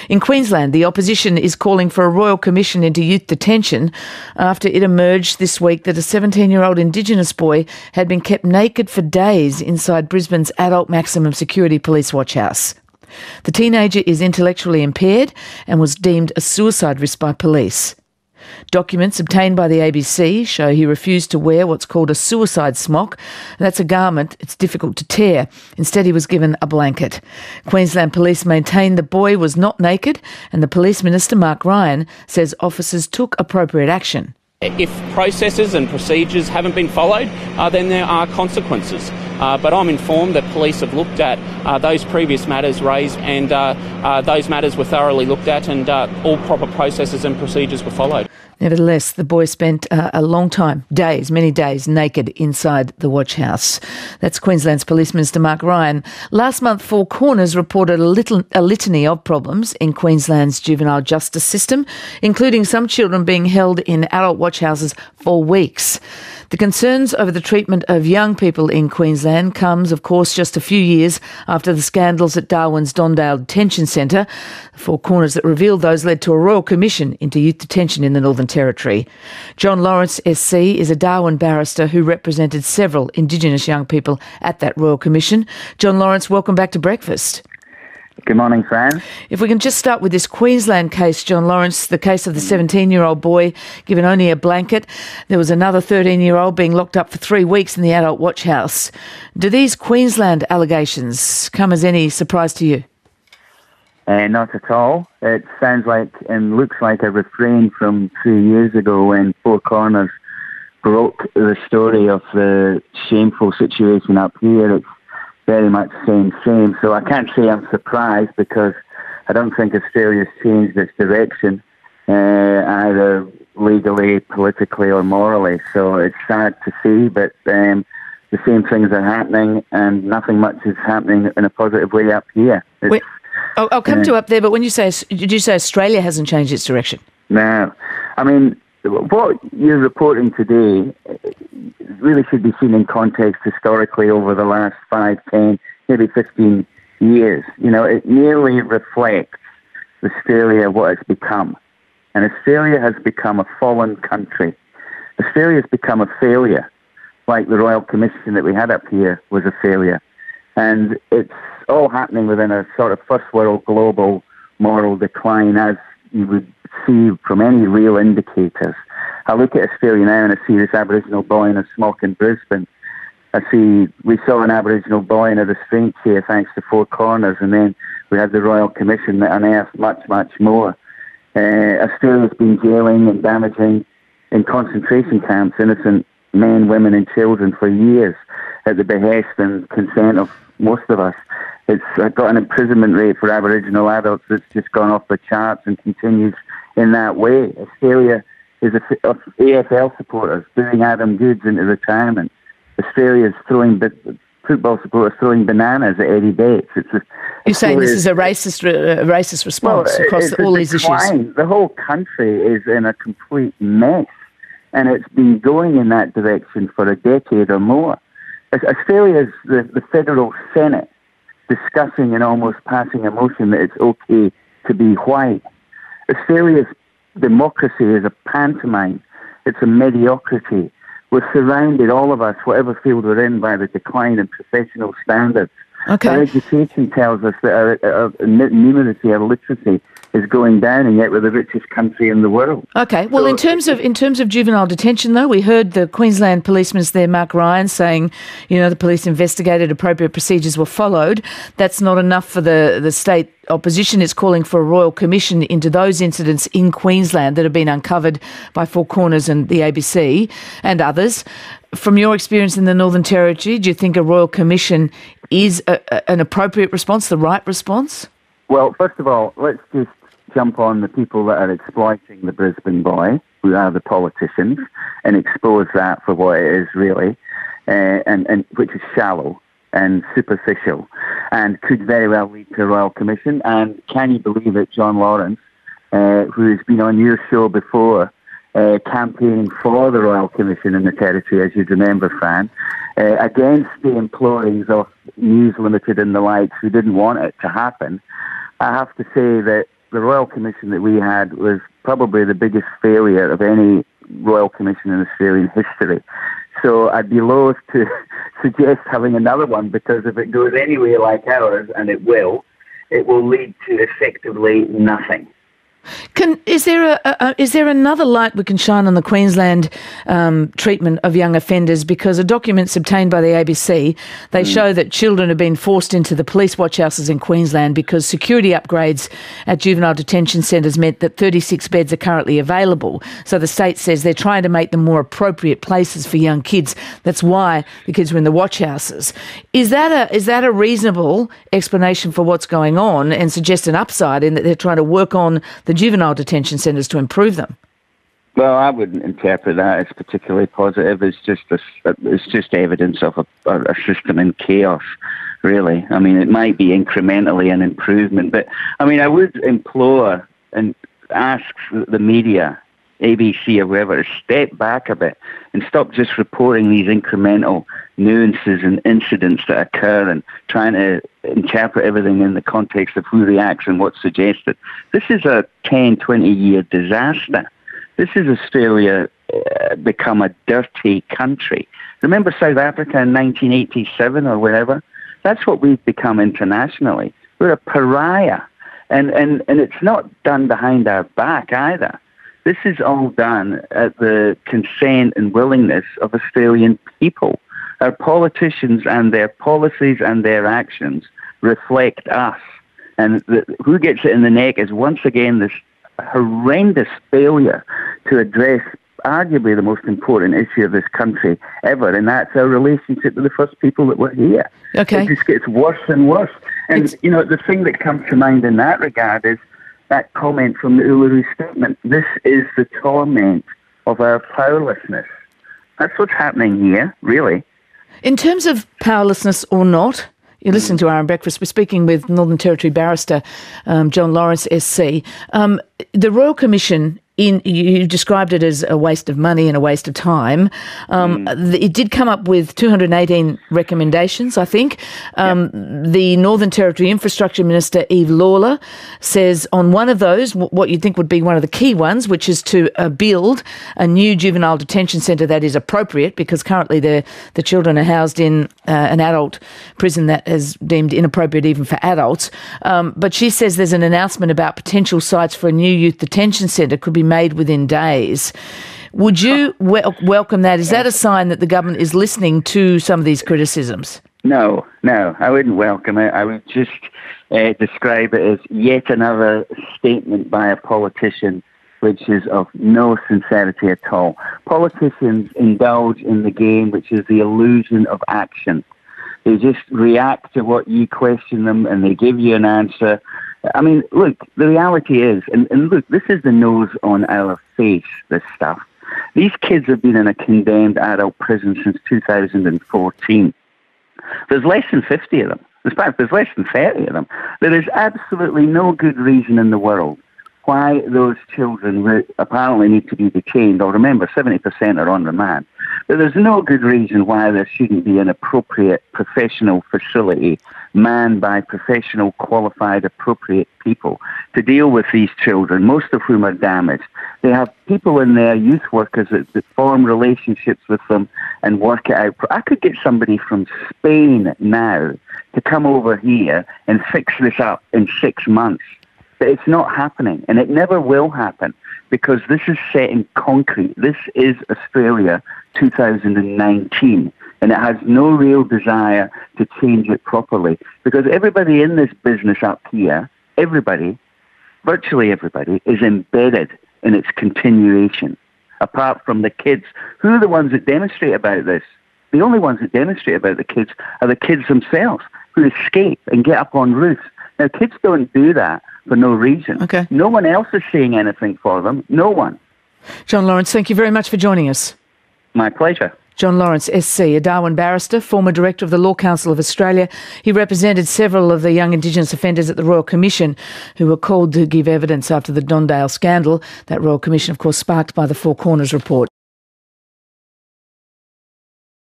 In Queensland, the opposition is calling for a royal commission into youth detention after it emerged this week that a 17-year-old Indigenous boy had been kept naked for days inside Brisbane's adult maximum security police watch house. The teenager is intellectually impaired and was deemed a suicide risk by police. Documents obtained by the ABC show he refused to wear what's called a suicide smock. That's a garment it's difficult to tear. Instead, he was given a blanket. Queensland Police maintain the boy was not naked, and the Police Minister, Mark Ryan, says officers took appropriate action. If processes and procedures haven't been followed, then there are consequences. But I'm informed that police have looked at those previous matters raised, and those matters were thoroughly looked at, and all proper processes and procedures were followed. Nevertheless, the boy spent a long time, many days, naked inside the watch house. That's Queensland's Police Minister Mark Ryan. Last month, Four Corners reported a litany of problems in Queensland's juvenile justice system, including some children being held in adult watch houses for weeks. The concerns over the treatment of young people in Queensland comes, of course, just a few years after the scandals at Darwin's Dondale Detention Centre. The Four Corners that revealed those led to a royal commission into youth detention in the Northern Territory. John Lawrence SC is a Darwin barrister who represented several Indigenous young people at that royal commission. John Lawrence, welcome back to Breakfast. Good morning, Fran. If we can just start with this Queensland case, John Lawrence, the case of the 17-year-old boy given only a blanket. There was another 13-year-old being locked up for 3 weeks in the adult watch house. Do these Queensland allegations come as any surprise to you? Not at all. It sounds like and looks like a refrain from 3 years ago when Four Corners broke the story of the shameful situation up here. It's very much same. So I can't say I'm surprised because I don't think Australia's changed its direction, either legally, politically or morally. So it's sad to see, but the same things are happening and nothing much is happening in a positive way up here. I'll come to up there, but when you say, did you say Australia hasn't changed its direction? No. I mean, what you're reporting today really should be seen in context historically over the last 5, 10, maybe 15 years. You know, it merely reflects Australia, what it's become. And Australia has become a fallen country. Australia has become a failure, like the Royal Commission that we had up here was a failure. And it's all happening within a sort of first world global moral decline, as you would see from any real indicators. I look at Australia now and I see this Aboriginal boy in a smock in Brisbane. We saw an Aboriginal boy in a restraint chair thanks to Four Corners, and then we had the Royal Commission that unearthed much, much more. Australia's been jailing and damaging in concentration camps innocent men, women and children for years at the behest and consent of most of us. It's got an imprisonment rate for Aboriginal adults that's just gone off the charts and continues in that way. Australia is of AFL supporters booing Adam Goodes into retirement. Australia's football supporters throwing bananas at Eddie Bates. You're saying this is a racist response across all these issues? The whole country is in a complete mess, and it's been going in that direction for a decade or more. Australia's the federal Senate discussing and almost passing a motion that it's okay to be white. Australia's democracy is a pantomime. It's a mediocrity. We're surrounded, all of us, whatever field we're in, by the decline in professional standards. Okay. Our education tells us that our numeracy, our literacy, is going down, and yet we're the richest country in the world. Okay. Well, in terms of juvenile detention, though, we heard the Queensland Police Minister there, Mark Ryan, saying, the police investigated, appropriate procedures were followed. That's not enough for the state opposition. Is calling for a royal commission into those incidents in Queensland that have been uncovered by Four Corners and the ABC and others. From your experience in the Northern Territory, do you think a royal commission is an appropriate response, the right response? Well, first of all, let's just jump on the people that are exploiting the Brisbane boy, who are the politicians, and expose that for what it is really, and which is shallow and superficial, and could very well lead to a royal commission. And can you believe it, John Lawrence, who has been on your show before, campaigning for the Royal Commission in the Territory, as you'd remember, Fran, against the implorings of News Limited and the likes who didn't want it to happen. I have to say that the Royal Commission that we had was probably the biggest failure of any Royal Commission in Australian history. So I'd be loath to suggest having another one, because if it goes anywhere like ours, and it will lead to effectively nothing. Is there another light we can shine on the Queensland treatment of young offenders? Because a documents obtained by the ABC, they show that children have been forced into the police watch houses in Queensland because security upgrades at juvenile detention centres meant that 36 beds are currently available. So the state says they're trying to make them more appropriate places for young kids. That's why the kids were in the watch houses. Is that a reasonable explanation for what's going on, and suggest an upside in that they're trying to work on the juvenile detention centres to improve them? Well, I wouldn't interpret that as particularly positive. It's just evidence of a system in chaos, really. I mean, it might be incrementally an improvement, but I mean, I would implore and ask the media, ABC or whoever, to step back a bit and stop just reporting these incremental nuances and incidents that occur and trying to interpret everything in the context of who reacts and what's suggested. This is a 10, 20-year disaster. This is Australia become a dirty country. Remember South Africa in 1987 or whatever? That's what we've become internationally. We're a pariah. And it's not done behind our back either. This is all done at the consent and willingness of Australian people. Our politicians and their policies and their actions reflect us. And who gets it in the neck is once again this horrendous failure to address arguably the most important issue of this country ever, and that's our relationship with the first people that were here. Okay. It just gets worse and worse. And, the thing that comes to mind in that regard is that comment from the Uluru Statement. This is the torment of our powerlessness. That's what's happening here, really. In terms of powerlessness or not, you're listening to Iron Breakfast. We're speaking with Northern Territory Barrister John Lawrence SC. The Royal Commission, you described it as a waste of money and a waste of time. It did come up with 218 recommendations, I think. The Northern Territory Infrastructure Minister, Eve Lawler, says on one of those, what you'd think would be one of the key ones, which is to build a new juvenile detention centre that is appropriate, because currently the children are housed in an adult prison that is deemed inappropriate even for adults. But she says there's an announcement about potential sites for a new youth detention centre could be made within days. Would you welcome that? Is that a sign that the government is listening to some of these criticisms? No, I wouldn't welcome it. I would just describe it as yet another statement by a politician which is of no sincerity at all. Politicians indulge in the game which is the illusion of action. They just react to what you question them and they give you an answer. I mean, look, the reality is, and look, this is the nose on our face, this stuff. These kids have been in a condemned adult prison since 2014. There's less than 50 of them. In fact, there's less than 30 of them. There is absolutely no good reason in the world why those children apparently need to be detained. Or remember, 70% are on remand. But there's no good reason why there shouldn't be an appropriate professional facility manned by professional, qualified, appropriate people to deal with these children, most of whom are damaged. They have people in there, youth workers, that form relationships with them and work it out. I could get somebody from Spain now to come over here and fix this up in 6 months. But it's not happening, and it never will happen, because this is set in concrete. This is Australia 2019, and it has no real desire to change it properly, because everybody in this business up here, virtually everybody, is embedded in its continuation, apart from the kids. Who are the ones that demonstrate about this? The only ones that demonstrate about the kids are the kids themselves, who escape and get up on roofs. Now, kids don't do that for no reason. Okay. No one else is saying anything for them. No one. John Lawrence, thank you very much for joining us. My pleasure. John Lawrence, SC, a Darwin barrister, former director of the Law Council of Australia. He represented several of the young Indigenous offenders at the Royal Commission who were called to give evidence after the Dondale scandal. That Royal Commission, of course, sparked by the Four Corners report.